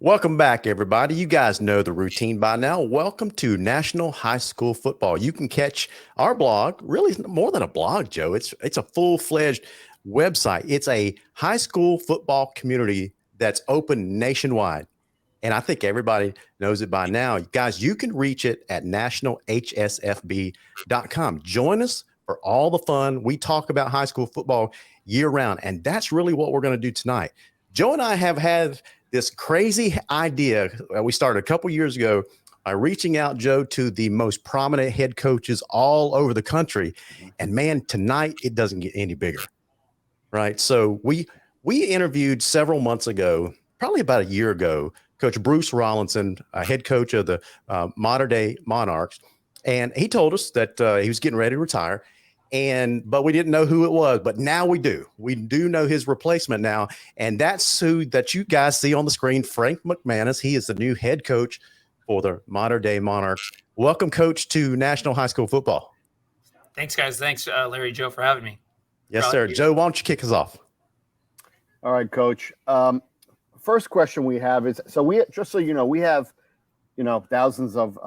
Welcome back, everybody. You guys know the routine by now. Welcome to National High School Football. You can catch our blog, really more than a blog, Joe. It's a full-fledged website. It's a high school football community that's open nationwide. And I think everybody knows it by now. Guys, you can reach it at nationalhsfb.com. Join us for all the fun. We talk about high school football year round, and that's really what we're going to do tonight. Joe and I have had this crazy idea we started a couple years ago by reaching out, Joe, to the most prominent head coaches all over the country. And man, tonight it doesn't get any bigger, right? So we interviewed several months ago, probably about a year ago, Coach Bruce Rollinson, head coach of the modern day Monarchs. And he told us that he was getting ready to retire. But we didn't know who it was, but now we do. We do know his replacement now, and that's who that you guys see on the screen, Frank McManus. He is the new head coach for the modern day Monarchs. Welcome, Coach, to National High School Football. Thanks, guys. Thanks, Larry, Joe, for having me. Yes, sir. Joe, why don't you kick us off? All right, Coach. First question we have is, so we just so you know, we have thousands of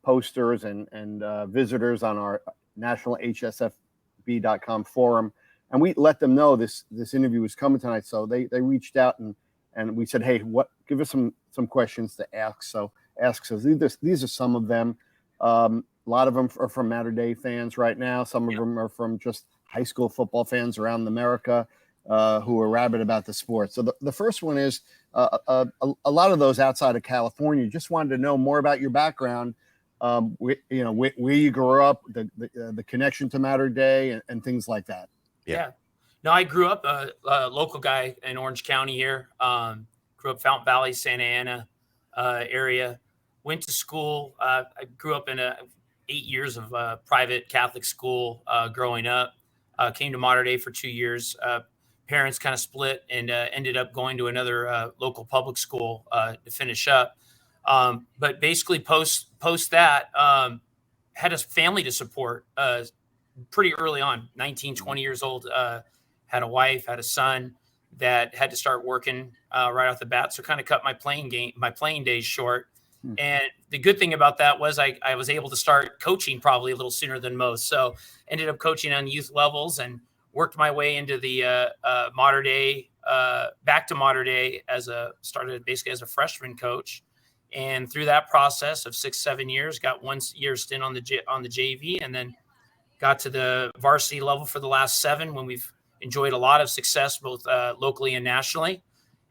posters and visitors on our National HSFB.com forum, and we let them know this interview was coming tonight. So they reached out and we said, hey, give us some questions to ask. So these are some of them. A lot of them are from Mater Dei fans right now. Some of them are from just high school football fans around America who are rabid about the sport. So the first one is a lot of those outside of California just wanted to know more about your background. Where you grew up, the connection to Mater Dei and things like that. Yeah. No, I grew up a local guy in Orange County here. Grew up Fountain Valley, Santa Ana area. Went to school. I grew up in 8 years of private Catholic school growing up. Came to Mater Dei for 2 years. Parents kind of split and ended up going to another local public school to finish up. But basically post that, had a family to support pretty early on, 19, 20 years old, had a wife, had a son that had to start working right off the bat. So kind of cut my playing days short. And the good thing about that was I was able to start coaching probably a little sooner than most. So ended up coaching on youth levels and worked my way into the Mater Dei, back to Mater Dei started basically as a freshman coach. And through that process of 6-7 years, got 1 year stint on the JV, and then got to the varsity level for the last 7, when we've enjoyed a lot of success both locally and nationally.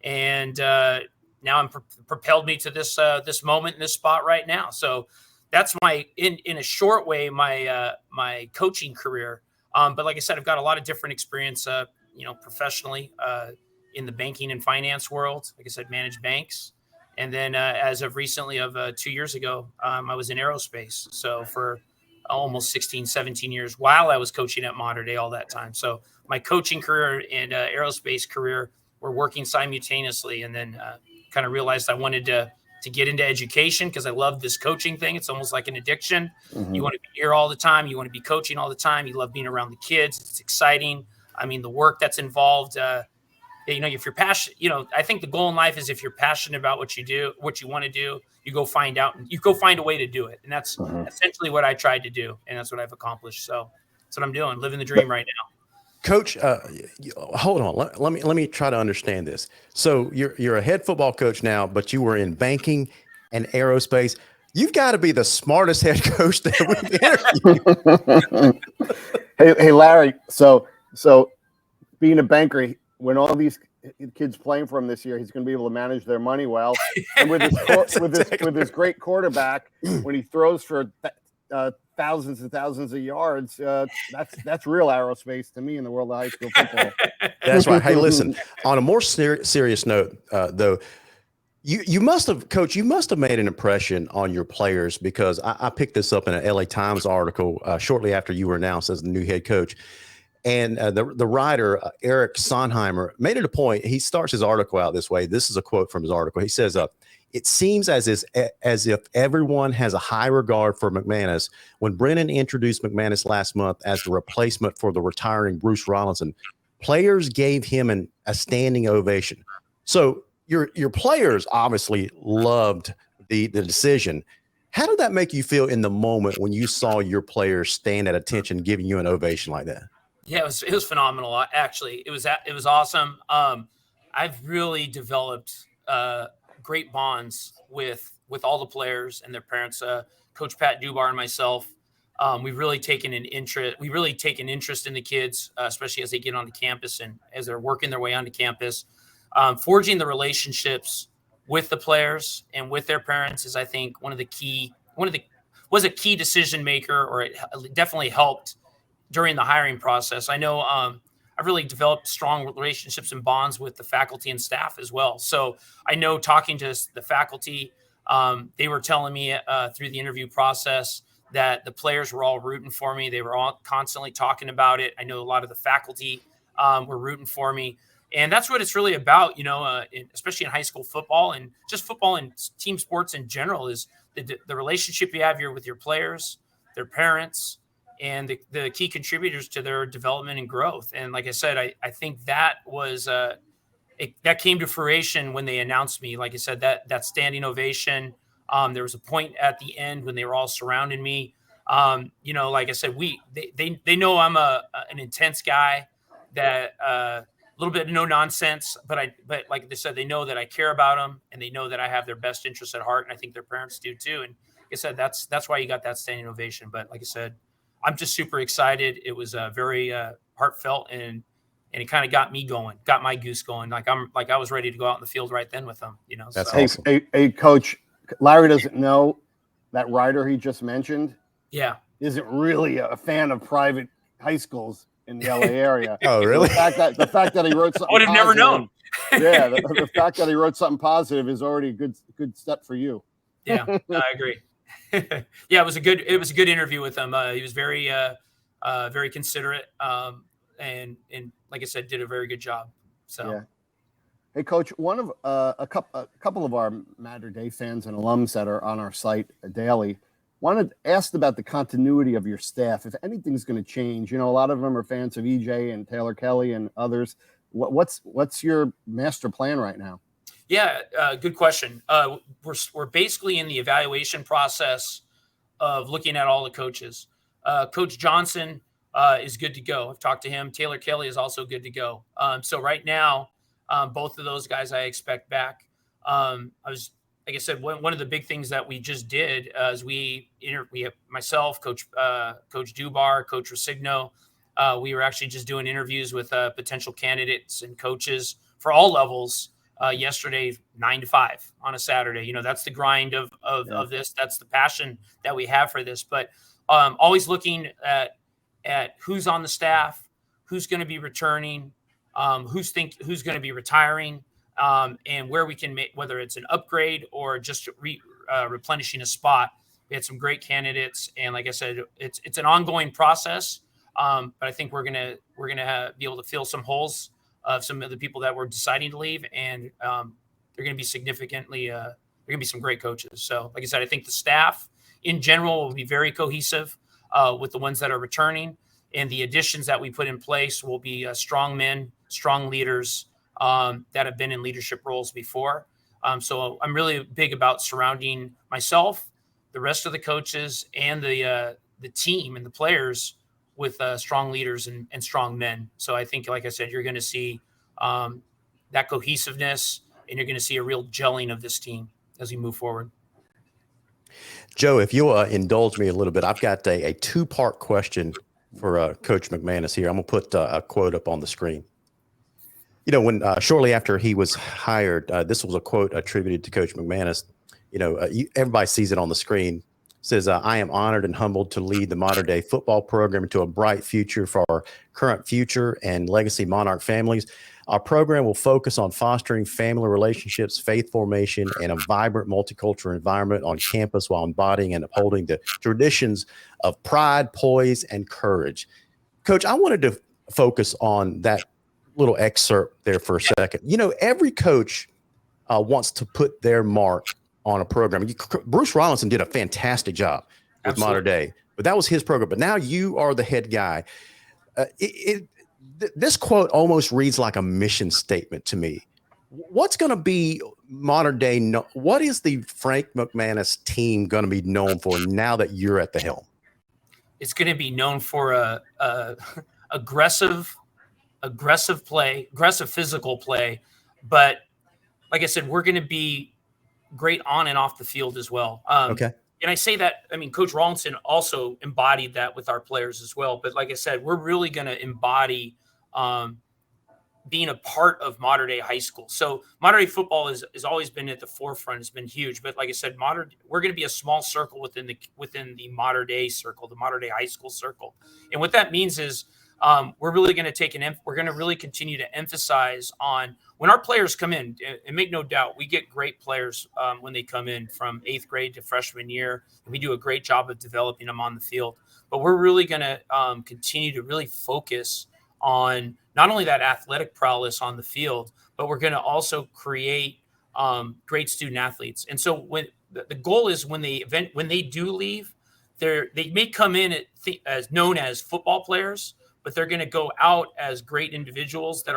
And now I'm propelled me to this moment in this spot right now. So that's in a short way my coaching career. But like I said, I've got a lot of different experience, professionally in the banking and finance world. Like I said, managed banks. And then as of recently of 2 years ago, I was in aerospace. So for almost 16, 17 years while I was coaching at Mater Dei all that time. So my coaching career and aerospace career were working simultaneously, and then kind of realized I wanted to get into education because I love this coaching thing. It's almost like an addiction. Mm-hmm. You want to be here all the time. You want to be coaching all the time. You love being around the kids. It's exciting. I mean, the work that's involved, if you're passionate, I think the goal in life is if you're passionate about what you do, what you want to do, you go find out and you go find a way to do it. And that's essentially what I tried to do. And that's what I've accomplished. So that's what I'm doing, living the dream right now. Coach, hold on. Let me try to understand this. So you're a head football coach now, but you were in banking and aerospace. You've got to be the smartest head coach that we've interviewed. Hey, Larry. So being a banker, when all these kids playing for him this year, he's going to be able to manage their money well. And with his great quarterback, when he throws for thousands and thousands of yards, that's real aerospace to me in the world of high school football. That's right. Hey, listen, on a more serious note, though, you must have, Coach, you must have made an impression on your players, because I picked this up in an LA Times article shortly after you were announced as the new head coach. And the writer, Eric Sonheimer, made it a point. He starts his article out this way. This is a quote from his article. He says, it seems as if everyone has a high regard for McManus. When Brennan introduced McManus last month as the replacement for the retiring Bruce Rollinson, players gave him a standing ovation. So your players obviously loved the decision. How did that make you feel in the moment when you saw your players stand at attention, giving you an ovation like that? Yeah, it was phenomenal. Actually, it was awesome. I've really developed great bonds with all the players and their parents. Coach Pat Dubar and myself, we've really taken an interest. We really take an interest in the kids, especially as they get onto campus and as they're working their way onto campus. Forging the relationships with the players and with their parents is, I think, was a key decision maker, or it definitely helped during the hiring process. I know I've really developed strong relationships and bonds with the faculty and staff as well. So I know, talking to the faculty, they were telling me through the interview process that the players were all rooting for me. They were all constantly talking about it. I know a lot of the faculty were rooting for me. And that's what it's really about, especially in high school football and just football and team sports in general, is the relationship you have here with your players, their parents, and the key contributors to their development and growth. And like I said, I think that was that came to fruition when they announced me. Like I said, that standing ovation. There was a point at the end when they were all surrounding me. Like I said, they know I'm an intense guy, that a little bit no nonsense, but like they said, they know that I care about them, and they know that I have their best interests at heart, and I think their parents do too. And like I said, that's why you got that standing ovation. But like I said, I'm just super excited. It was very heartfelt, and it kind of got me going, got my goose going. I was ready to go out in the field right then with them. That's so. awesome. Hey, Coach, Larry doesn't know that writer he just mentioned. Yeah, isn't really a fan of private high schools in the LA area. Oh, really? The fact that he wrote something, I would have never known. Yeah, the fact that he wrote something positive is already a good step for you. Yeah, I agree. Yeah, it was a good interview with him. He was very considerate, and like I said, did a very good job. So, yeah. Hey, Coach, one of a couple of our Matter Day fans and alums that are on our site daily wanted asked about the continuity of your staff. If anything's going to change, a lot of them are fans of EJ and Taylor Kelly and others. What's your master plan right now? Yeah, good question. We're basically in the evaluation process of looking at all the coaches. Coach Johnson is good to go. I've talked to him. Taylor Kelly is also good to go. So right now, both of those guys I expect back. Like I said, one of the big things that we just did is we have myself, Coach Dubar, Coach Rosigno. We were actually just doing interviews with potential candidates and coaches for all levels yesterday, 9 to 5 on a Saturday. That's the grind of this. That's the passion that we have for this. But always looking at who's on the staff, who's going to be returning, who's going to be retiring. And where we can make, whether it's an upgrade or just replenishing a spot. We had some great candidates, and like I said, it's an ongoing process. But I think we're gonna be able to fill some holes of some of the people that were deciding to leave, and they're gonna be they're gonna be some great coaches. So, like I said, I think the staff in general will be very cohesive with the ones that are returning, and the additions that we put in place will be strong men, strong leaders. That have been in leadership roles before. So I'm really big about surrounding myself, the rest of the coaches, and the team and the players with strong leaders and strong men. So I think, like I said, you're going to see that cohesiveness, and you're going to see a real gelling of this team as we move forward. Joe, if you'll indulge me a little bit, I've got a two-part question for Coach McManus here. I'm going to put a quote up on the screen. When shortly after he was hired, this was a quote attributed to Coach McManus. Everybody sees it on the screen. It says, "I am honored and humbled to lead the modern day football program into a bright future for our current future and legacy Monarch families. Our program will focus on fostering family relationships, faith formation, and a vibrant multicultural environment on campus while embodying and upholding the traditions of pride, poise, and courage." Coach, I wanted to focus on that little excerpt there for a second. Every coach wants to put their mark on a program. Bruce Rollinson did a fantastic job with Modern Day, but that was his program. But now you are the head guy. This quote almost reads like a mission statement to me. What's going to be modern day? What is the Frank McManus team going to be known for now that you're at the helm? It's going to be known for a aggressive play, aggressive physical play. But like I said, we're going to be great on and off the field as well. Okay. And I say that, I mean, Coach Rawlinson also embodied that with our players as well. But like I said, we're really going to embody being a part of modern day high school. So modern day football has always been at the forefront. It's been huge. But like I said, we're going to be a small circle within the modern day circle, the modern day high school circle. And what that means is we're really going to we're going to really continue to emphasize on when our players come in, and make no doubt, we get great players when they come in from 8th grade to freshman year, and we do a great job of developing them on the field. But we're really going to continue to really focus on not only that athletic prowess on the field, but we're going to also create great student athletes. And so when the goal is when they do leave, they may come in as known as football players, but they're going to go out as great individuals that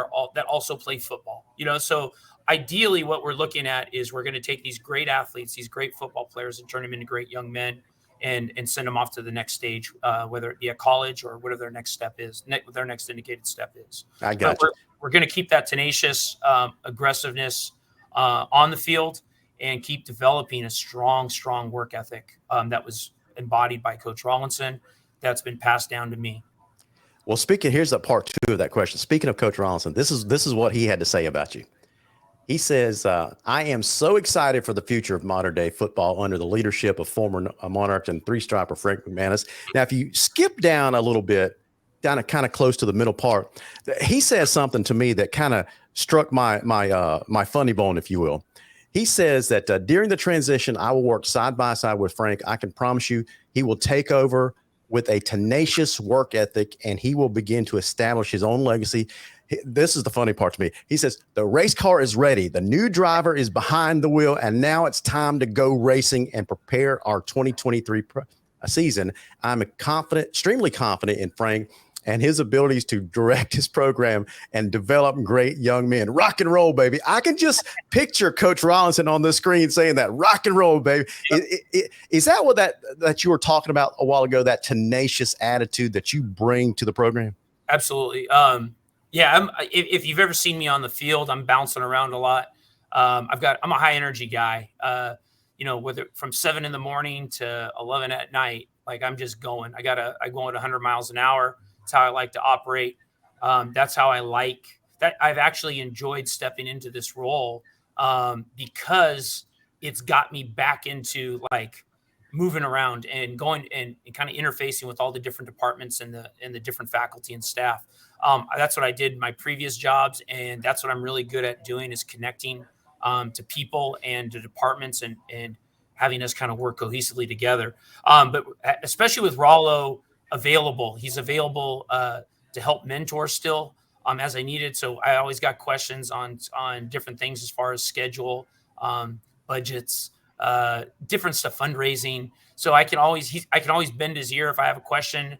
also play football. So ideally what we're looking at is we're going to take these great athletes, these great football players, and turn them into great young men and send them off to the next stage, whether it be a college or whatever their next step is, their next indicated step is. I got you. We're going to keep that tenacious aggressiveness on the field and keep developing a strong work ethic that was embodied by Coach Rawlinson that's been passed down to me. Well, here's a part 2 of that question. Speaking of Coach Rawlinson, this is what he had to say about you. He says, I am so excited for the future of modern day football under the leadership of former Monarch and 3-striper Frank McManus. Now, if you skip down a little bit, down kind of close to the middle part, he says something to me that kind of struck my funny bone, if you will. He says that during the transition, I will work side by side with Frank. I can promise you he will take over with a tenacious work ethic, and he will begin to establish his own legacy. This is the funny part to me. He says, the race car is ready. The new driver is behind the wheel, and now it's time to go racing and prepare our 2023 season. I'm extremely confident in Frank and his abilities to direct his program and develop great young men. Rock and roll, baby. I can just picture Coach Rawlinson on the screen saying that, rock and roll, baby. Yep. Is that what that you were talking about a while ago, that tenacious attitude that you bring to the program? Absolutely. Yeah, if you've ever seen me on the field, I'm bouncing around a lot. I'm a high energy guy. Whether from 7 a.m. to 11 at night, like I'm just going. I go at 100 miles an hour. That's how I like to operate. That's how I like that. I've actually enjoyed stepping into this role because it's got me back into like moving around and going and kind of interfacing with all the different departments and the different faculty and staff. That's what I did in my previous jobs, and that's what I'm really good at doing, is connecting to people and to departments and having us kind of work cohesively together. But especially with Rollo available, he's available to help mentor still as I needed. So I always got questions on different things as far as schedule, budgets, different stuff, fundraising. So I can always bend his ear if I have a question.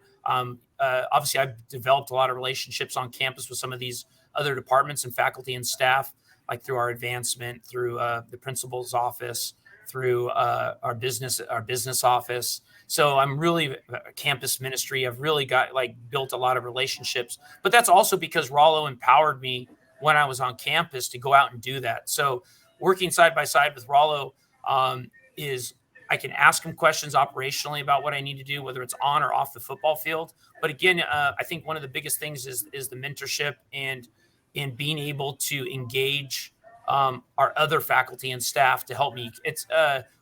Obviously, I've developed a lot of relationships on campus with some of these other departments and faculty and staff, like through our advancement, through the principal's office, through our business office. So I'm really campus ministry. I've really built a lot of relationships, but that's also because Rollo empowered me when I was on campus to go out and do that. So working side by side with Rollo is I can ask him questions operationally about what I need to do, whether it's on or off the football field. But again, I think one of the biggest things is the mentorship and being able to engage our other faculty and staff to help me. It's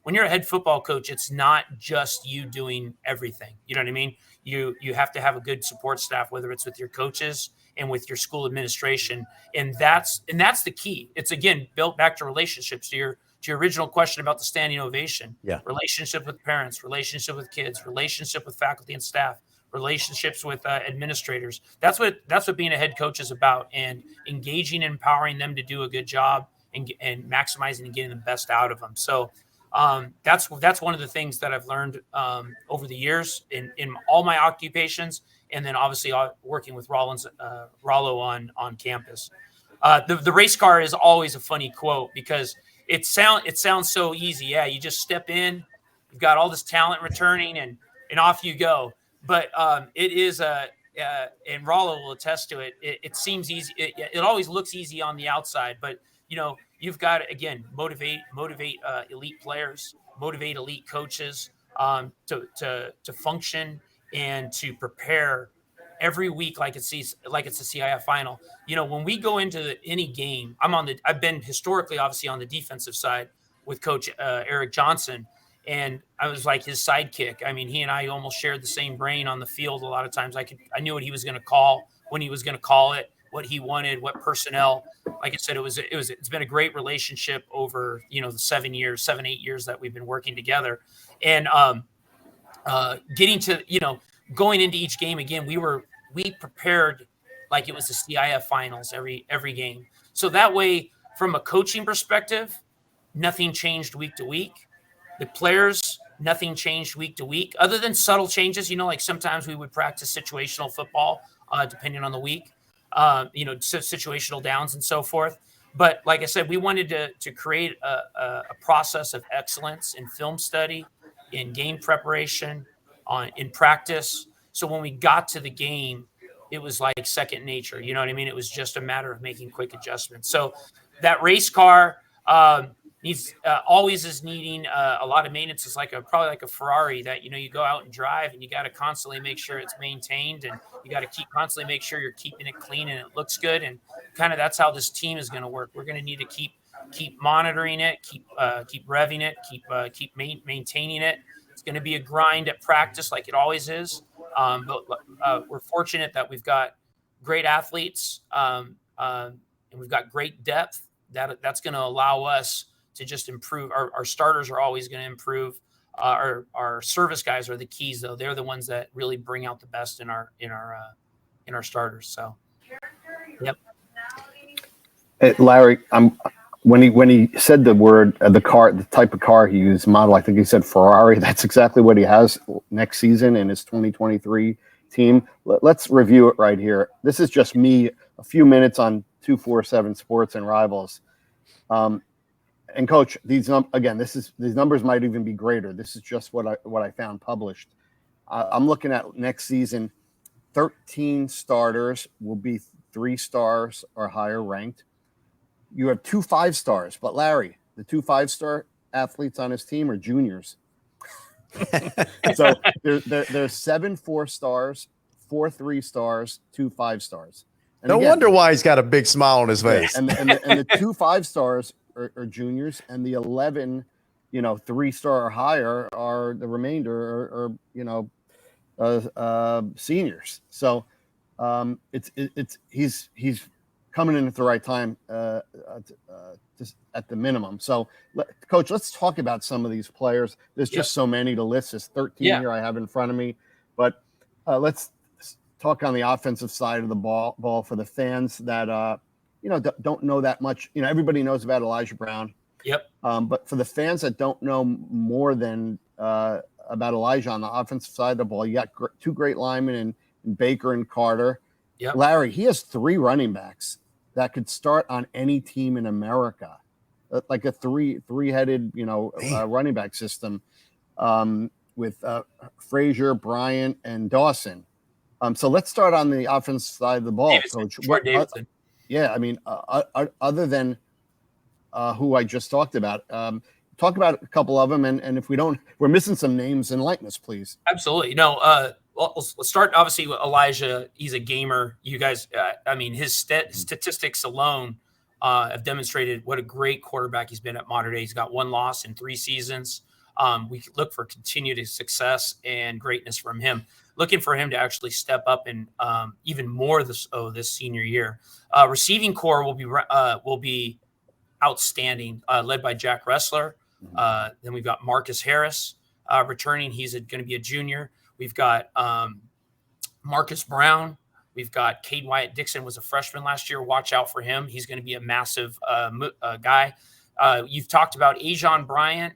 when you're a head football coach, it's not just you doing everything. You know what I mean? You have to have a good support staff, whether it's with your coaches and with your school administration, and that's the key. It's again built back to relationships. To your original question about the standing ovation, relationship with parents, relationship with kids, relationship with faculty and staff, relationships with administrators. That's what being a head coach is about, and engaging and empowering them to do a good job and maximizing and getting the best out of them. So that's one of the things that I've learned over the years in all my occupations, and then obviously working with Rollo on campus. The race car is always a funny quote because it sounds so easy. Yeah, you just step in, you've got all this talent returning, and off you go. But it is and Rollo will attest to it. It seems easy. It always looks easy on the outside, but you've got to, again, motivate elite players, motivate elite coaches to function and to prepare every week like it's a CIF final. When we go into any game, I've been historically obviously on the defensive side with Coach Eric Johnson, and I was like his sidekick. I mean, he and I almost shared the same brain on the field. A lot of times I knew what he was going to call, when he was going to call it, what he wanted, what personnel. Like I said, it's been a great relationship over, the 7, 8 years that we've been working together. And getting to, going into each game again, we prepared like it was the CIF finals every game. So that way, from a coaching perspective, nothing changed week to week. The players, nothing changed week to week, other than subtle changes. Like sometimes we would practice situational football, depending on the week, situational downs and so forth. But like I said, we wanted to create a process of excellence in film study, in game preparation, in practice. So when we got to the game, it was like second nature. You know what I mean? It was just a matter of making quick adjustments. So that race car always is needing a lot of maintenance. It's probably like a Ferrari that, you go out and drive, and you got to constantly make sure it's maintained, and you got to constantly make sure you're keeping it clean and it looks good. And kind of that's how this team is going to work. We're going to need to keep monitoring it, keep revving it, keep maintaining it. It's going to be a grind at practice like it always is. But we're fortunate that we've got great athletes and we've got great depth. That's going to allow us to just improve. Our starters are always going to improve. Our service guys are the keys, though. They're the ones that really bring out the best in our starters. So, yep. Hey, Larry, when he said the word the type of car he used, model, I think he said Ferrari. That's exactly what he has next season in his 2023 team. Let's review it right here. This is just me, a few minutes on 247 Sports and Rivals. And Coach, these numbers might even be greater. This is just what I found published. I'm looking at next season. 13 starters will be 3 stars or higher ranked. You have 2 5-stars, but Larry, the 2 5-star athletes on his team are juniors. So there's 7 4-stars, 4 3-stars, 2 5-stars. And no wonder why he's got a big smile on his face. And the 2 5-stars are juniors, and the 11, 3-star or higher are the remainder are seniors. So he's coming in at the right time at the minimum. So, Coach, let's talk about some of these players. There's just so many to list. There's 13 here I have in front of me, but let's talk on the offensive side of the ball for the fans that don't know that much. Everybody knows about Elijah Brown. Yep. But for the fans that don't know more than about Elijah on the offensive side of the ball, you got 2 great linemen in Baker and Carter. Yep. Larry, he has 3 running backs that could start on any team in America, like a three-headed, running back system with Frazier, Bryant, and Dawson. So let's start on the offensive side of the ball, Davidson, Coach. Davidson. Other than who I just talked about, talk about a couple of them, and if we're missing some names and likeness, please. Absolutely. No, let's start obviously with Elijah. He's a gamer. You guys, his statistics alone have demonstrated what a great quarterback he's been at Mater Dei. He's got 1 loss in 3 seasons. We look for continued success and greatness from him. Looking for him to actually step up and even more this senior year. Receiving core will be outstanding, led by Jack Ressler. Then we've got Marcus Harris returning. He's going to be a junior. We've got Marcus Brown. We've got Cade Wyatt Dixon, was a freshman last year. Watch out for him. He's going to be a massive guy. You've talked about Ajon Bryant.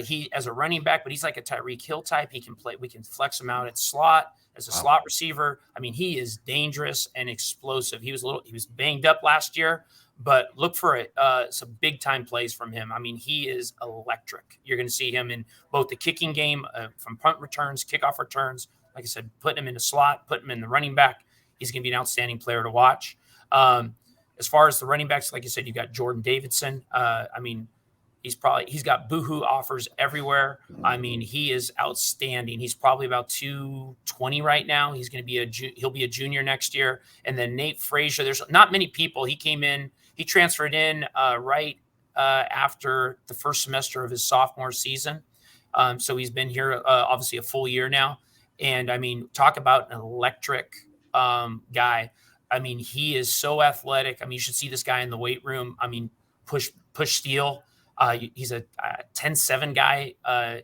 He as a running back, but he's like a Tyreek Hill type. He can play. We can flex him out at slot. as a slot receiver. I mean, he is dangerous and explosive. He was banged up last year, but look for it. Some big time plays from him. I mean, he is electric. You're going to see him in both the kicking game, from punt returns, kickoff returns. Like I said, putting him in the slot, putting him in the running back. He's going to be an outstanding player to watch. As far as the running backs, like you said, you got Jordan Davidson. I mean, he's got boohoo offers everywhere. I mean, he is outstanding. He's probably about 220 right now. He'll be a junior next year. And then Nate Frazier, there's not many people. He transferred in right after the first semester of his sophomore season. So he's been here obviously a full year now. And I mean, talk about an electric guy. I mean, he is so athletic. I mean, you should see this guy in the weight room. I mean, push steel. He's a 10-7 guy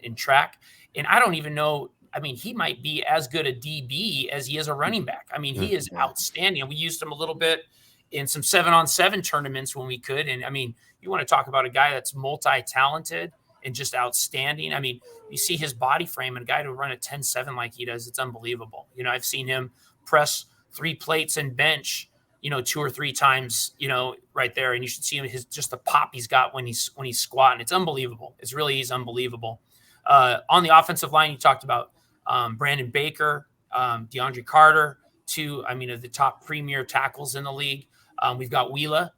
in track. And I don't even know. I mean, he might be as good a DB as he is a running back. I mean, he is outstanding. And we used him a little bit in some 7-on-7 tournaments when we could. And I mean, you want to talk about a guy that's multi-talented and just outstanding. I mean, you see his body frame, and a guy to run a 10-7 like he does, it's unbelievable. You know, I've seen him press 3 plates and bench, 2 or 3 times, right there. And you should see him, just the pop he's got when he's squatting. It's unbelievable. He's unbelievable. On the offensive line, you talked about Brandon Baker, DeAndre Carter, 2, of the top premier tackles in the league. We've got Wheela,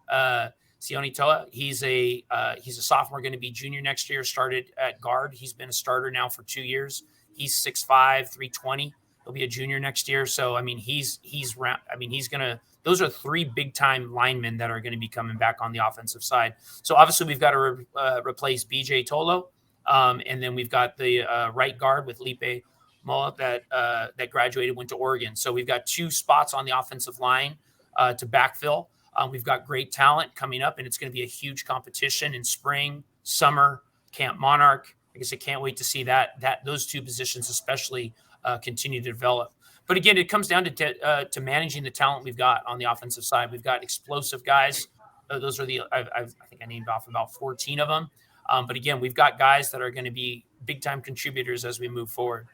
Sione Toa. He's a sophomore, going to be junior next year, started at guard. He's been a starter now for 2 years. He's 6'5", 320. He'll be a junior next year. So, I mean, those are 3 big time linemen that are going to be coming back on the offensive side. So obviously we've got to replace BJ Tolo. And then we've got the right guard with Lipe Moa that graduated, went to Oregon. So we've got 2 spots on the offensive line to backfill. We've got great talent coming up, and it's going to be a huge competition in spring, summer, Camp Monarch. I guess I can't wait to see those 2 positions especially continue to develop. But again, it comes down to managing the talent we've got on the offensive side. We've got explosive guys. Those are I think I named off about 14 of them. But again, we've got guys that are going to be big time contributors as we move forward.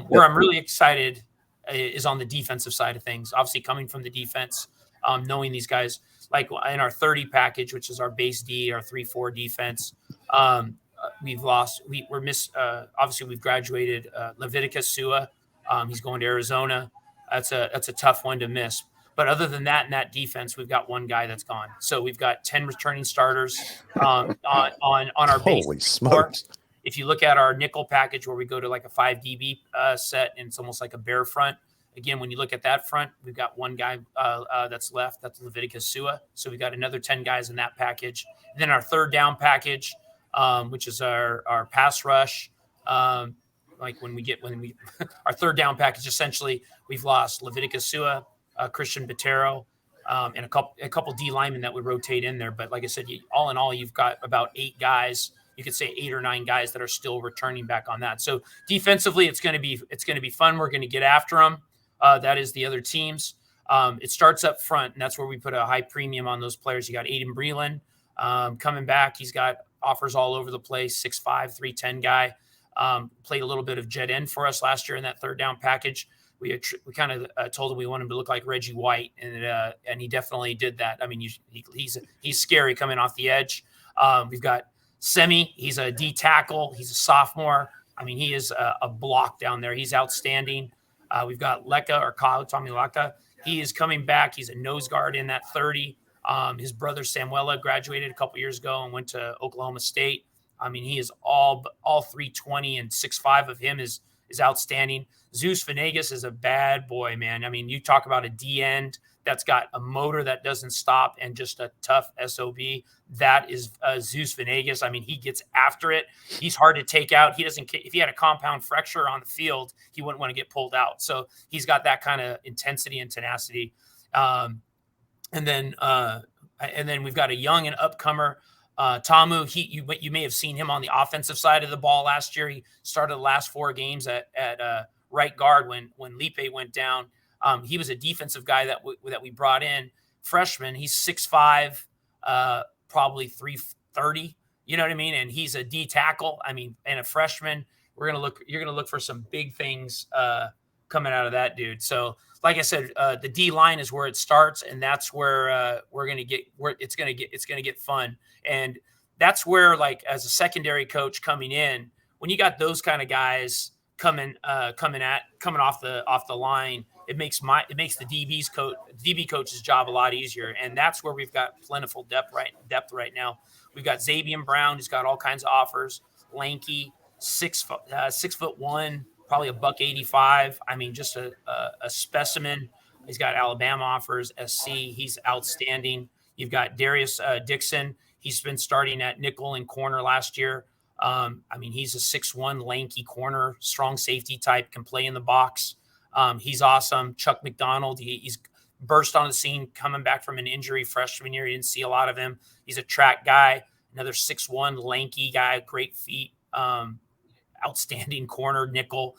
Where I'm really excited is on the defensive side of things. Obviously, coming from the defense, knowing these guys, like in our 30 package, which is our base D, our 3-4 defense. Obviously we've graduated Leviticus Sua. He's going to Arizona. That's a tough one to miss. But other than that, in that defense, we've got 1 guy that's gone. So we've got 10 returning starters on our base. Holy smokes. If you look at our nickel package where we go to like a 5 DB set, and it's almost like a bear front. Again, when you look at that front, we've got 1 guy that's left. That's Leviticus Sua. So we've got another 10 guys in that package. And then our 3rd down package, which is our pass rush. Our 3rd down package, essentially, we've lost Leviticus Sua, Christian Botero, and a couple D linemen that would rotate in there. But like I said, all in all, you've got about 8 guys. You could say 8 or 9 guys that are still returning back on that. So defensively, it's going to be fun. We're going to get after them. That is the other teams. It starts up front, and that's where we put a high premium on those players. You got Aiden Breland coming back. He's got offers all over the place. 6'5", 310 guy. Played a little bit of jet end for us last year in that 3rd down package. We kind of told him we want him to look like Reggie White, and he definitely did that. I mean, he's scary coming off the edge. We've got Semi. He's a D tackle. He's a sophomore. I mean, he is a block down there. He's outstanding. We've got Tommy Leka. He is coming back. He's a nose guard in that 30. His brother Samuela graduated a couple years ago and went to Oklahoma State. I mean, he is all 320, and 6'5" of him is outstanding. Zeus Venegas is a bad boy, man. I mean, you talk about a D end that's got a motor that doesn't stop and just a tough SOB. That is Zeus Venegas. I mean, he gets after it. He's hard to take out. If he had a compound fracture on the field, he wouldn't want to get pulled out. So he's got that kind of intensity and tenacity. And then we've got a young and upcomer, Tamu. You may have seen him on the offensive side of the ball last year. He started the last 4 games at right guard when Lipe went down. He was a defensive guy that we brought in, freshman. He's 6'5", probably 330. You know what I mean? And he's a D tackle. I mean, and a freshman. You're gonna look for some big things coming out of that dude. So, like I said, the D line is where it starts, and that's where it's gonna get fun. And that's where, like, as a secondary coach coming in, when you got those kind of guys coming off the line, it makes the DB coach's job a lot easier. And that's where we've got plentiful depth right now. We've got Xavier Brown, who's got all kinds of offers, lanky, 6'1", probably a $185. I mean, just a specimen. He's got Alabama offers, SC. He's outstanding. You've got Darius Dixon. He's been starting at nickel and corner last year. I mean, he's a 6'1", lanky corner, strong safety type, can play in the box. He's awesome. Chuck McDonald, he's burst on the scene coming back from an injury freshman year. You didn't see a lot of him. He's a track guy, another 6'1", lanky guy, great feet, outstanding corner, nickel.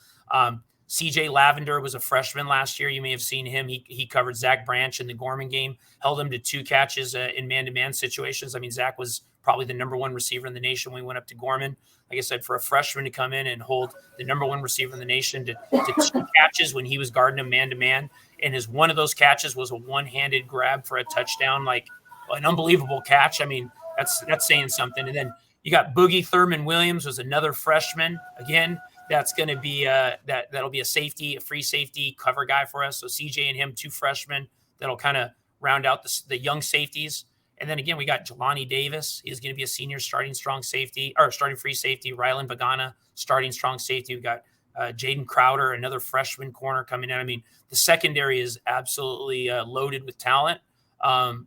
CJ Lavender was a freshman last year. You may have seen him. He covered Zach Branch in the Gorman game, held him to 2 catches in man-to-man situations. I mean, Zach was probably the number 1 receiver in the nation when we went up to Gorman. Like I said, for a freshman to come in and hold the number 1 receiver in the nation to 2 catches when he was guarding him man-to-man, and one of those catches was a one-handed grab for a touchdown, like an unbelievable catch. I mean, that's saying something. And then you got Boogie Thurman Williams was another freshman. Again, that's going to be that'll be a free safety cover guy for us. So CJ and him, 2 freshmen that'll kind of round out the young safeties. And then again, we got Jelani Davis. He's going to be a senior starting free safety. Rylan Pagana, starting strong safety. We got Jaden Crowder, another freshman corner coming in. I mean, the secondary is absolutely loaded with talent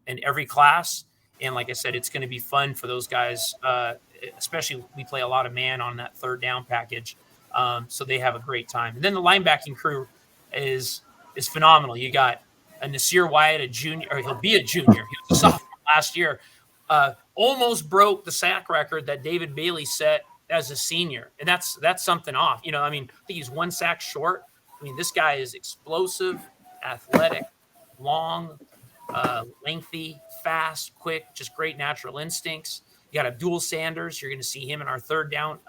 in every class. And like I said, it's going to be fun for those guys, especially we play a lot of man on that third down package. So they have a great time. And then the linebacking crew is phenomenal. You got a Nasir Wyatt, a junior, or he'll be a junior. He was a sophomore last year. Almost broke the sack record that David Bailey set as a senior. And that's something off. You know, I mean, I think he's 1 sack short. I mean, this guy is explosive, athletic, long, lengthy, fast, quick, just great natural instincts. You got Abdul Sanders. You're going to see him in our third down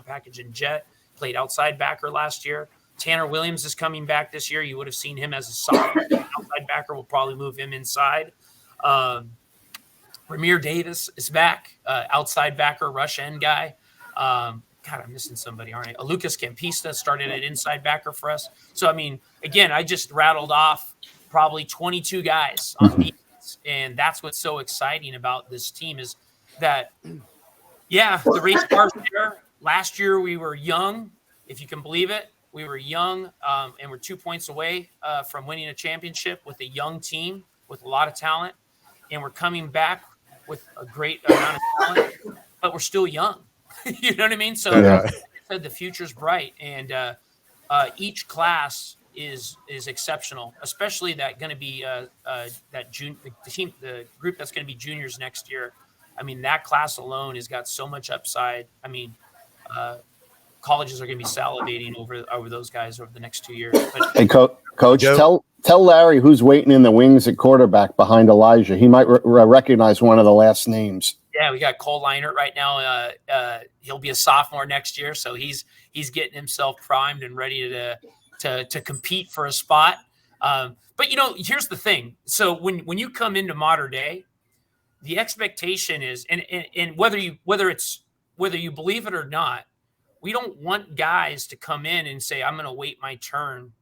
package in jet. Played outside backer last year. Tanner Williams is coming back this year. You would have seen him as a sophomore. Outside backer will probably move him inside. Ramir Davis is back. Outside backer, rush end guy. God, I'm missing somebody, aren't I? Lucas Campista started at inside backer for us. So, I mean, again, I just rattled off probably 22 guys on defense. And that's what's so exciting about this team is that, yeah, the race car's there. Last year, we were young, if you can believe it. We were young, and we're 2 points away from winning a championship with a young team with a lot of talent. And we're coming back with a great amount of talent, but we're still young. You know what I mean? So like I said, the future's bright, and each class is exceptional, especially that going to be the group that's going to be juniors next year. I mean, that class alone has got so much upside. I mean, colleges are going to be salivating over those guys over the next 2 years. But, hey, Coach, tell Larry who's waiting in the wings at quarterback behind Elijah. He might recognize one of the last names. Yeah, we got Cole Leinert right now. He'll be a sophomore next year, so he's getting himself primed and ready to compete for a spot. But you know, here's the thing. So when you come into modern day, the expectation is, and whether you believe it or not, we don't want guys to come in and say, I'm going to wait my turn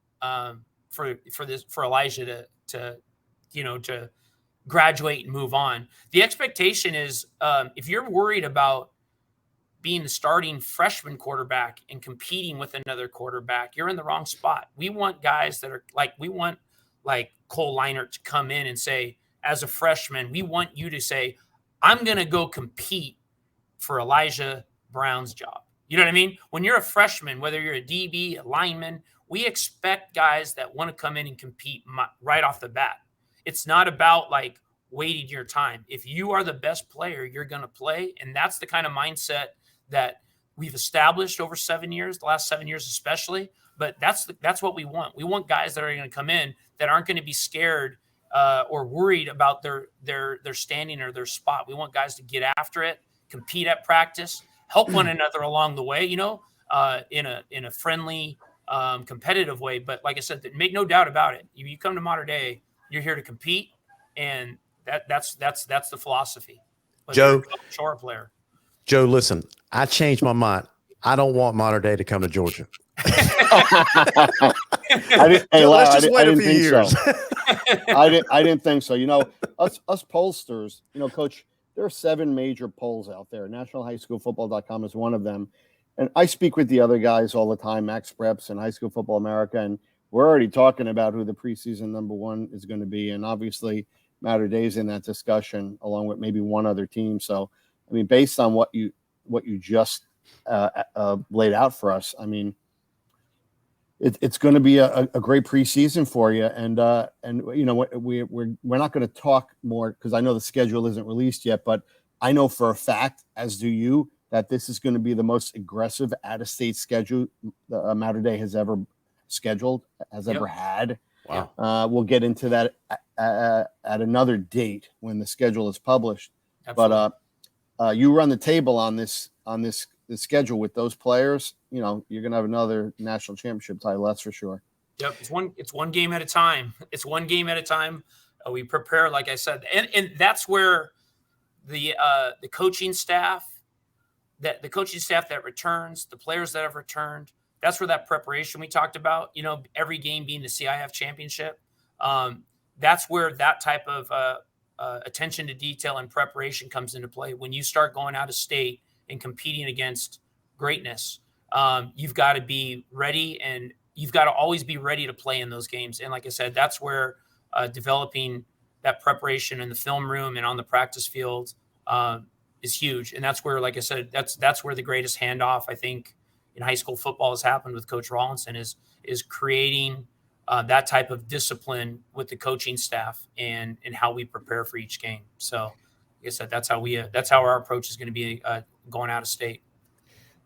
for Elijah to graduate and move on. The expectation is if you're worried about being the starting freshman quarterback and competing with another quarterback, you're in the wrong spot. We want guys that are like Cole Leinert to come in and say, as a freshman, we want you to say, I'm going to go compete for Elijah Brown's job. You know what I mean? When you're a freshman, whether you're a DB, a lineman, we expect guys that want to come in and compete right off the bat. It's not about like waiting your time. If you are the best player, you're going to play. And that's the kind of mindset that we've established over 7 years, the last 7 years especially. But that's what we want. We want guys that are going to come in that aren't going to be scared or worried about their standing or their spot. We want guys to get after it, compete at practice, help one another along the way, in a friendly competitive way. But like I said, make no doubt about it. You come to Modern Day, you're here to compete, and that's the philosophy. Whether Joe, you're a coach or a player. Joe, listen, I changed my mind. I don't want Modern Day to come to Georgia. Let's just wait a few years. I didn't think so. Us pollsters, Coach, there are 7 major polls out there. NationalHighSchoolFootball.com is one of them. And I speak with the other guys all the time, Max Preps and High School Football America, and we're already talking about who the preseason number 1 is going to be. And obviously, Matter Day's in that discussion, along with maybe one other team. So, I mean, based on what you just laid out for us, I mean, it's going to be a great preseason for you. And we're not going to talk more because I know the schedule isn't released yet, but I know for a fact, as do you, that this is going to be the most aggressive out-of-state schedule Matter Day has ever ever had. Wow. We'll get into that at another date when the schedule is published. Absolutely. But you run the table on this schedule with those players. You're going to have another national championship title. That's for sure. Yep. It's one game at a time. It's one game at a time. We prepare, like I said, and that's where the coaching staff, that returns, the players that have returned, that's where that preparation we talked about, every game being the CIF championship. That's where that type of attention to detail and preparation comes into play. When you start going out of state and competing against greatness, you've got to be ready, and you've got to always be ready to play in those games. And like I said, that's where developing that preparation in the film room and on the practice field is huge. And that's where, like I said, that's where the greatest handoff, I think, in high school football has happened with Coach Rawlinson is creating that type of discipline with the coaching staff and how we prepare for each game. So, like I said, that's how our approach is going to be going out of state.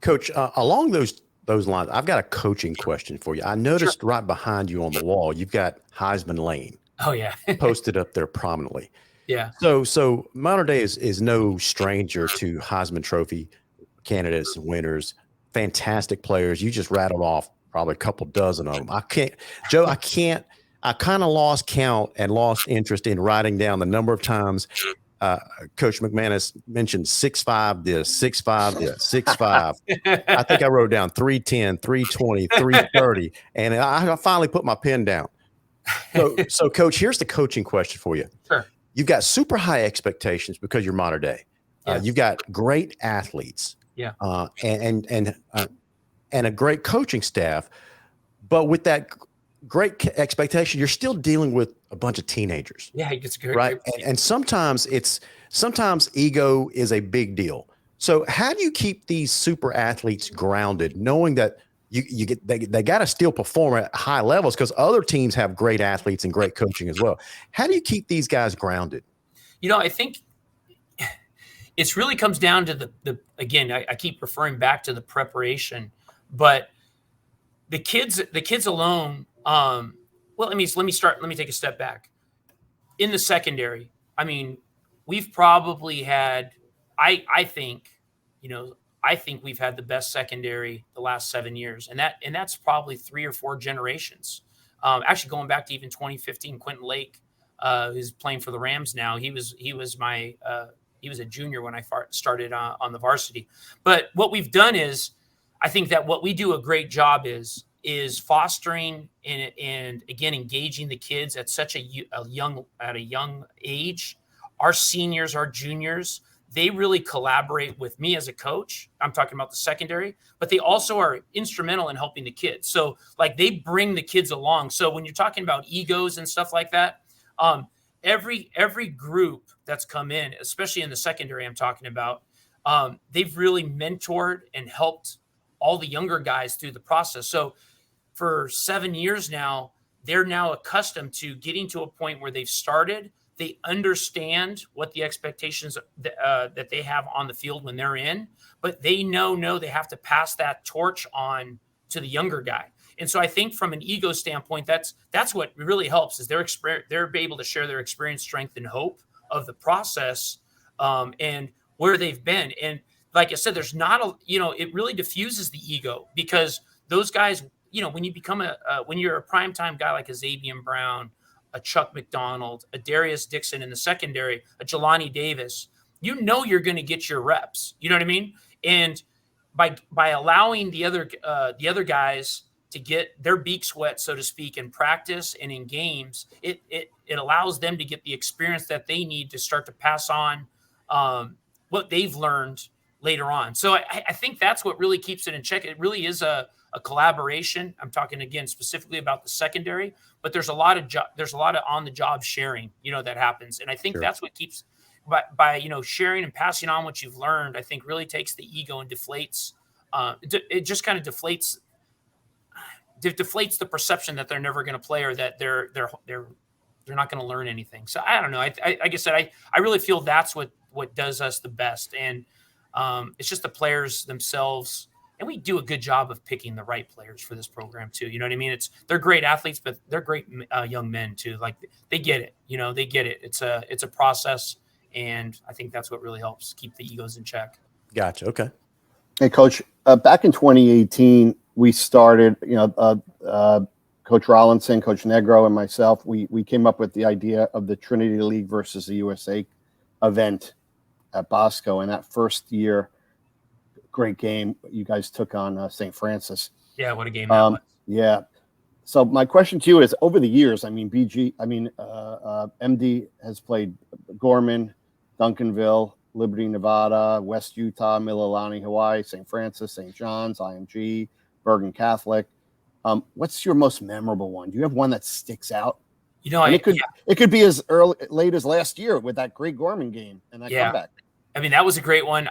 Coach, along those lines, I've got a coaching question for you. I noticed right behind you on the wall, you've got Heisman Lane. Oh yeah, posted up there prominently. Yeah. So Modern Day is no stranger to Heisman Trophy candidates and winners. Fantastic players. You just rattled off probably a couple dozen of them. I kind of lost count and lost interest in writing down the number of times Coach McManus mentioned 6'5" this, 6'5" this, 6'5". I think I wrote down 310, 320, 330, and I finally put my pen down. So Coach, here's the coaching question for you. Sure. You've got super high expectations because you're Modern Day. Yeah. You've got great athletes. Yeah. And a great coaching staff, but with that great expectation, you're still dealing with a bunch of teenagers. Yeah, it's good. Right. And sometimes ego is a big deal. So how do you keep these super athletes grounded, knowing that they got to still perform at high levels because other teams have great athletes and great coaching as well? How do you keep these guys grounded? I think it really comes down to again, I keep referring back to the preparation, but the kids alone. Well, let me take a step back. In the secondary, I mean, we've probably had, I think we've had the best secondary the last 7 years, and that's probably 3 or 4 generations. Actually, going back to even 2015, Quentin Lake, who's playing for the Rams now. He was a junior when I started on the varsity. But what we've done is, I think that what we do a great job is fostering and again engaging the kids at such a young age. Our seniors, our juniors, they really collaborate with me as a coach. I'm talking about the secondary, but they also are instrumental in helping the kids. So like they bring the kids along. So when you're talking about egos and stuff like that, every group that's come in, especially in the secondary I'm talking about, they've really mentored and helped all the younger guys through the process. So for 7 years now, they're now accustomed to getting to a point where they've started. They understand what the expectations that they have on the field when they're in, but they know they have to pass that torch on to the younger guy. And so I think from an ego standpoint, that's what really helps is they're able to share their experience, strength, and hope of the process and where they've been. And like I said, there's not it really diffuses the ego because those guys, when you become when you're a primetime guy like a Xavier Brown, a Chuck McDonald, a Darius Dixon in the secondary, a Jelani Davis, you're going to get your reps. You know what I mean? And by allowing the other guys to get their beaks wet, so to speak, in practice and in games, it allows them to get the experience that they need to start to pass on what they've learned later on. So I think that's what really keeps it in check. It really is a collaboration. I'm talking again specifically about the secondary, but there's a lot of on the job sharing, that happens, and I think that's what keeps by sharing and passing on what you've learned. I think really takes the ego and deflates. It just kind of deflates the perception that they're never going to play or that they're not going to learn anything. So I don't know. Like I said, I really feel that's what does us the best, and it's just the players themselves. And we do a good job of picking the right players for this program too. You know what I mean? They're great athletes, but they're great young men too. Like they get it. They get it. It's a process, and I think that's what really helps keep the egos in check. Gotcha. Okay. Hey, Coach. Back in 2018, we started. Coach Rollinson, Coach Negro, and myself. We came up with the idea of the Trinity League versus the USA event at Bosco, and that first year. Great game. You guys took on St. Francis. Yeah, what a game that was. Yeah. So my question to you is, over the years, MD has played Gorman, Duncanville, Liberty, Nevada, West Utah, Mililani, Hawaii, St. Francis, St. John's, IMG, Bergen Catholic. What's your most memorable one? Do you have one that sticks out? It could be as late as last year with that great Gorman game and that comeback. I mean, that was a great one.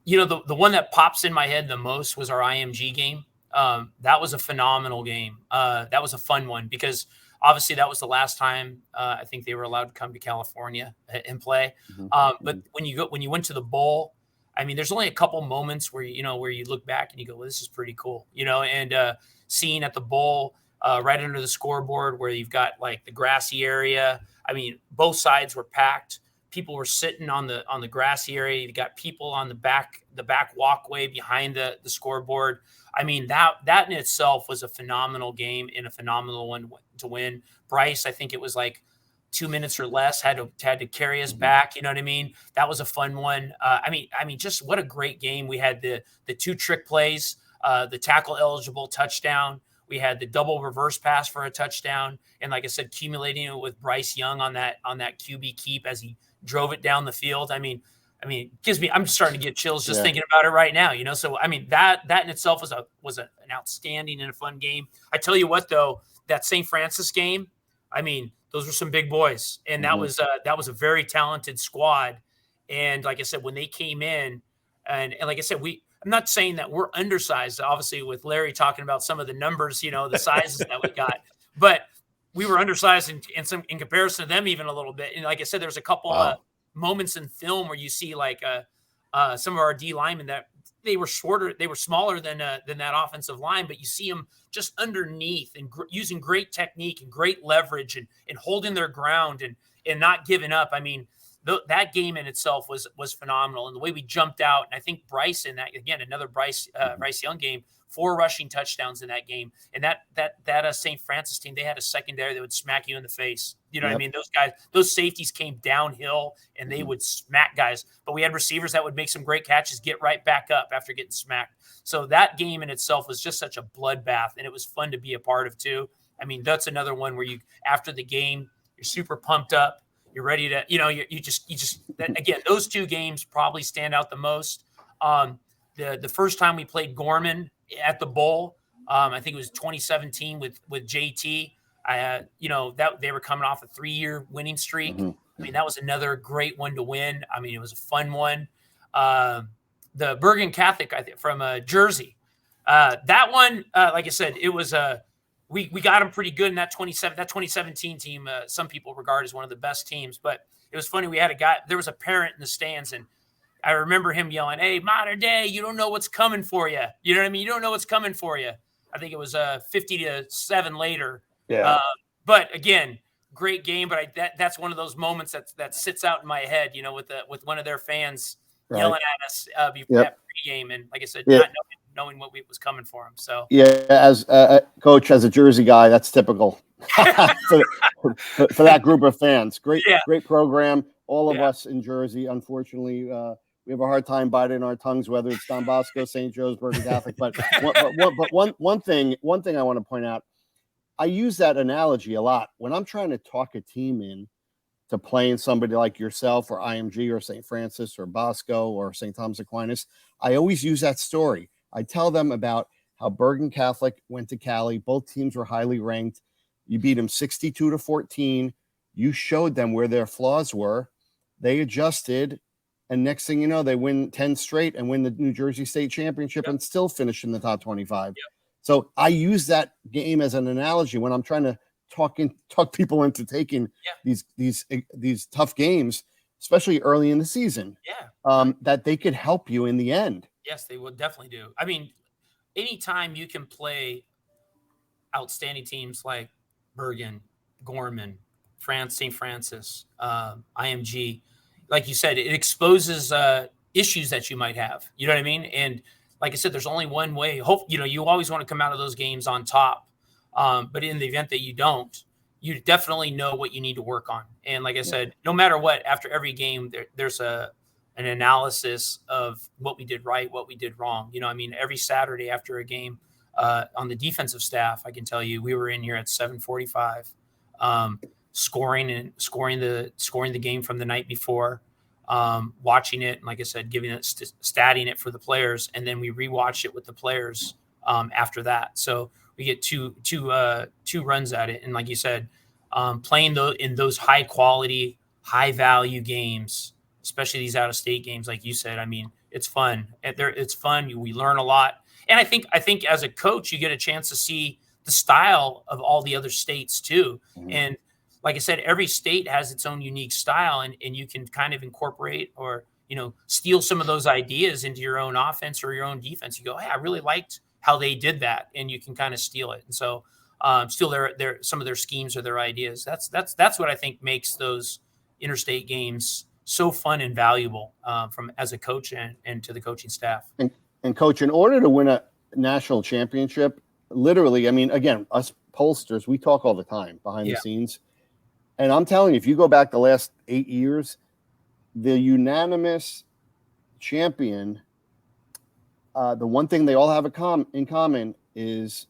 The one that pops in my head the most was our IMG game. That was a phenomenal game. That was a fun one because obviously that was the last time I think they were allowed to come to California and play. Mm-hmm. But when you went to the bowl, I mean, there's only a couple moments where you look back and you go, well, this is pretty cool, and seeing at the bowl right under the scoreboard where you've got like the grassy area. I mean, both sides were packed. People were sitting on the grassy area. You got people on the back walkway behind the scoreboard. I mean, that in itself was a phenomenal game and a phenomenal one to win. Bryce, I think it was like 2 minutes or less, had to carry us back. You know what I mean? That was a fun one. I mean, just what a great game. We had the two trick plays, the tackle eligible touchdown. We had the double reverse pass for a touchdown, and like I said, accumulating it with Bryce Young on that QB keep as he drove it down the field. I mean, I'm just starting to get chills just thinking about it right now, So, I mean, that in itself was an outstanding and a fun game. I tell you what, though, that St. Francis game, I mean, those were some big boys, and that was a very talented squad. And like I said, when they came in, and like I said, I'm not saying that we're undersized, obviously, with Larry talking about some of the numbers, the sizes that we got, but we were undersized in comparison to them even a little bit. And like I said, there's a couple of moments in film where you see like some of our D linemen that they were smaller than that offensive line, but you see them just underneath and using great technique and great leverage and holding their ground and not giving up. I mean, that game in itself was phenomenal, and the way we jumped out. And I think Bryce in that, again, another Bryce Young game, 4 rushing touchdowns in that game. And that St. Francis team, they had a secondary that would smack you in the face. You know what I mean? Those guys, those safeties came downhill and they would smack guys. But we had receivers that would make some great catches, get right back up after getting smacked. So that game in itself was just such a bloodbath, and it was fun to be a part of too. I mean, that's another one where after the game, you're super pumped up. You're ready to, you just again, those 2 games probably stand out the most. The first time we played Gorman at the bowl, I think it was 2017 with JT. That they were coming off a 3-year winning streak. Mm-hmm. I mean, that was another great one to win. I mean, it was a fun one. The Bergen Catholic, I think, from Jersey. That one, like I said, it was we got them pretty good in that 2017 team. Some people regard as one of the best teams, but it was funny. We had there was a parent in the stands, and I remember him yelling, "Hey, Mater Dei, you don't know what's coming for you." You know what I mean? You don't know what's coming for you. I think it was 50-7 later. Yeah. But again, great game. But that's one of those moments that sits out in my head, with one of their fans yelling at us before that pregame. And like I said, knowing what was coming for him. So yeah, as coach, as a Jersey guy, that's typical for that group of fans. Great program. All of us in Jersey, unfortunately, we have a hard time biting our tongues, whether it's Don Bosco, St. Joe's, Bergen Catholic. But one thing I want to point out, I use that analogy a lot when I'm trying to talk a team in to playing somebody like yourself or IMG or St. Francis or Bosco or St. Thomas Aquinas. I always use that story. I tell them about how Bergen Catholic went to Cali. Both teams were highly ranked. You beat them 62-14. You showed them where their flaws were. They adjusted. And next thing you know, they win 10 straight and win the New Jersey State Championship and still finish in the top 25. So I use that game as an analogy when I'm trying to talk people into taking these tough games, especially early in the season. That they could help you in the end. Yes, they will definitely do. I mean, anytime you can play outstanding teams like Bergen, Gorman, St. Francis, IMG, like you said, it exposes issues that you might have. You know what I mean? And like I said, there's only one way. You always want to come out of those games on top. But in the event that you don't, you definitely know what you need to work on. And like I said, no matter what, after every game, there's an analysis of what we did right, what we did wrong. You know, I mean, every Saturday after a game on the defensive staff, I can tell you, we were in here at 7:45, scoring the game from the night before, watching it, and like I said, giving it, statting it for the players, and then we rewatch it with the players after that. So we get two runs at it, and like you said, playing in those high quality, high value games, especially these out of state games, like you said. I mean, it's fun. It's fun. We learn a lot, and I think as a coach, you get a chance to see the style of all the other states too, and like I said, every state has its own unique style, and you can kind of incorporate or, steal some of those ideas into your own offense or your own defense. You go, hey, I really liked how they did that, and you can kind of steal it. And so steal their some of their schemes or their ideas. That's what I think makes those interstate games so fun and valuable from as a coach and to the coaching staff. And coach, in order to win a national championship, literally, I mean, again, us pollsters, we talk all the time behind the scenes. And I'm telling you, if you go back the last 8 years, the unanimous champion, the one thing they all have in common is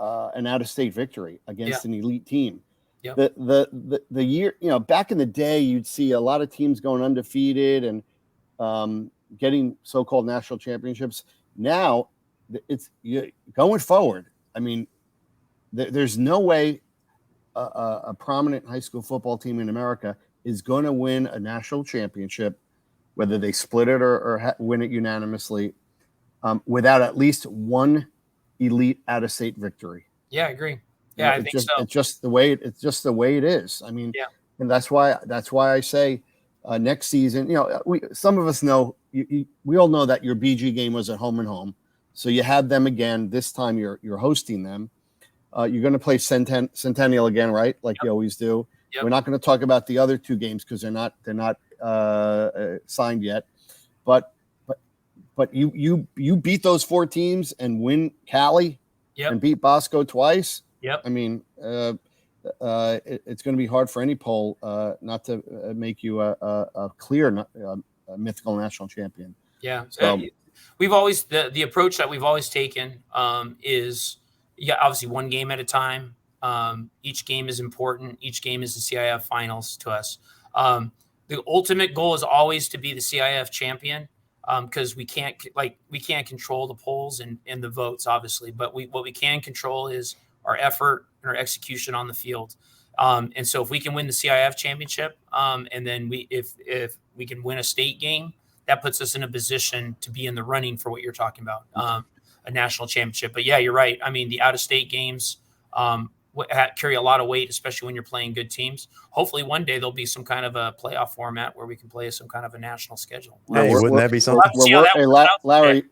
an out-of-state victory against an elite team. The year, back in the day, you'd see a lot of teams going undefeated and getting so-called national championships. Now, it's going forward. I mean, there's no way a prominent high school football team in America is going to win a national championship, whether they split it or win it unanimously, without at least one elite out-of-state victory. Yeah, I agree. Yeah, I think so. It's just the way it is. I mean, and that's why I say next season. Some of us know. We all know that your BG game was at home and home, so you have them again. This time you're hosting them. You're going to play Centennial again, right? Like you always do. Yep. We're not going to talk about the other two games because they're not signed yet. But you beat those four teams and win Cali and beat Bosco twice. Yep. I mean, it's going to be hard for any poll not to make you a clear mythical national champion. Yeah. So we've always the approach that we've always taken is. Obviously one game at a time. Each game is important. Each game is the CIF finals to us. The ultimate goal is always to be the CIF champion because we can't control the polls and the votes, obviously. But what we can control is our effort and our execution on the field. And so if we can win the CIF championship, and then if we can win a state game, that puts us in a position to be in the running for what you're talking about. A national championship. But yeah, you're right. I mean, the out-of-state games carry a lot of weight, especially when you're playing good teams. Hopefully one day there'll be some kind of a playoff format where we can play some kind of a national schedule. Hey, wouldn't that be something? Larry,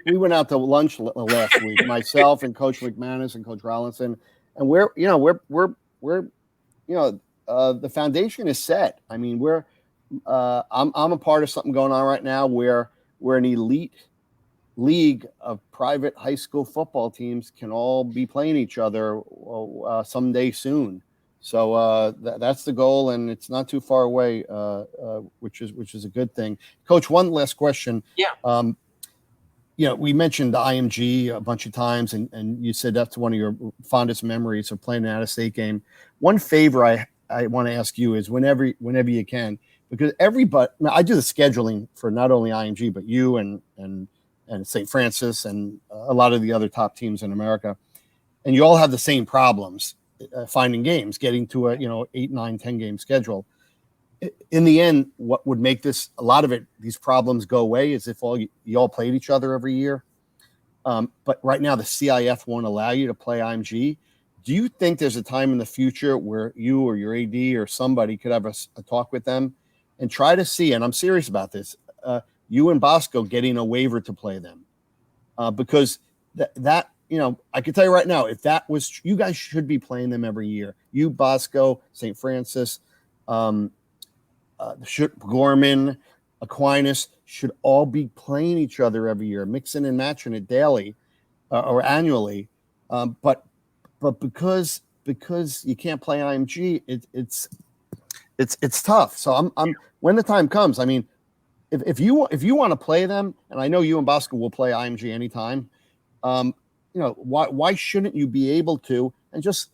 we went out to lunch last week, myself and Coach McManus and Coach Rollinson, and we're the foundation is set. I mean, I'm a part of something going on right now where we're an elite league of private high school football teams can all be playing each other someday soon. So that's the goal, and it's not too far away, which is a good thing. Coach, one last question. Yeah. We mentioned the IMG a bunch of times, and you said that's one of your fondest memories of playing an out-of-state game. One favor I want to ask you is whenever you can, because everybody, I do the scheduling for not only IMG but you and St. Francis and a lot of the other top teams in America, and you all have the same problems finding games, getting to a 8, 9, 10 game schedule. In the end, what would make these problems go away is if you all played each other every year. But right now, the CIF won't allow you to play IMG. Do you think there's a time in the future where you or your AD or somebody could have a talk with them and try to see, and I'm serious about this, you and Bosco getting a waiver to play them? Because that I can tell you right now, if that was, you guys should be playing them every year. You, Bosco, St. Francis, Gorman, Aquinas should all be playing each other every year, mixing and matching it daily or annually. But because you can't play IMG, it's tough. So I'm when the time comes, I mean, if you want to play them, and I know you and Bosco will play IMG anytime, why shouldn't you be able to and just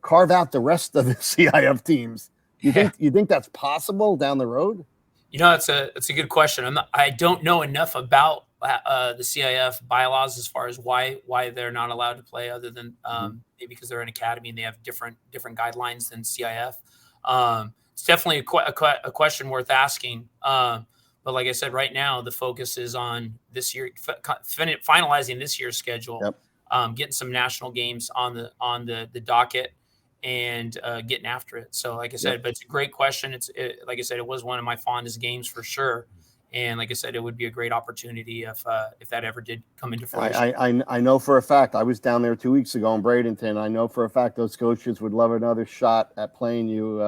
carve out the rest of the CIF teams? You think that's possible down the road? It's a good question. I don't know enough about the CIF bylaws as far as why they're not allowed to play, other than maybe because they're an academy and they have different guidelines than CIF. It's definitely a question worth asking. But like I said, right now the focus is on this year, finalizing this year's schedule, getting some national games on the docket, and getting after it. So like I said, but it's a great question. Like I said, it was one of my fondest games for sure. And like I said, it would be a great opportunity if that ever did come into fruition. I know for a fact, I was down there 2 weeks ago in Bradenton. I know for a fact those coaches would love another shot at playing you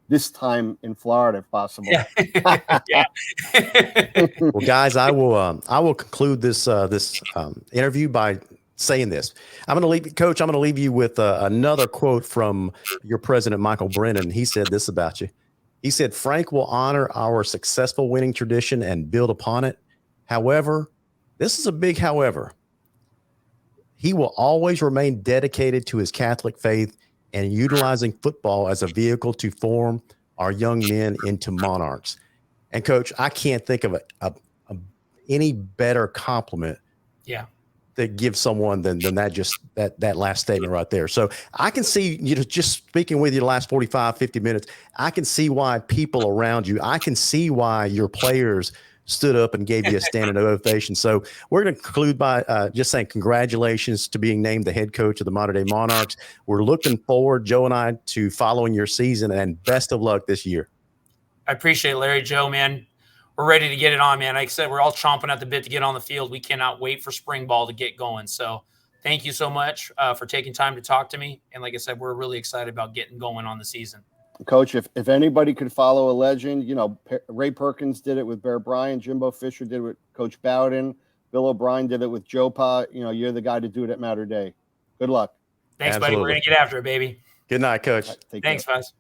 this time in Florida if possible. Yeah. Well, guys, I will conclude this interview by saying this. Coach, I'm going to leave you with another quote from your president, Michael Brennan. He said this about you. He said, "Frank will honor our successful winning tradition and build upon it. However," this is a big however, "he will always remain dedicated to his Catholic faith and utilizing football as a vehicle to form our young men into Monarchs." And Coach, I can't think of any better compliment that gives someone than that last statement right there. So I can see, just speaking with you the last 45, 50 minutes, I can see why people around you, I can see why your players stood up and gave you a standing ovation. So we're going to conclude by just saying congratulations to being named the head coach of the Modern Day Monarchs. We're looking forward, Joe and I, to following your season, and best of luck this year. I appreciate it, Larry. Joe, man. We're ready to get it on, man. Like I said, we're all chomping at the bit to get on the field. We cannot wait for spring ball to get going. So thank you so much for taking time to talk to me. And like I said, we're really excited about getting going on the season. Coach, if anybody could follow a legend, Ray Perkins did it with Bear Bryant, Jimbo Fisher did it with Coach Bowden, Bill O'Brien did it with Joe Pa. You're the guy to do it at Matter Day. Good luck. Thanks, buddy. We're going to get after it, baby. Good night, Coach. Thanks, guys.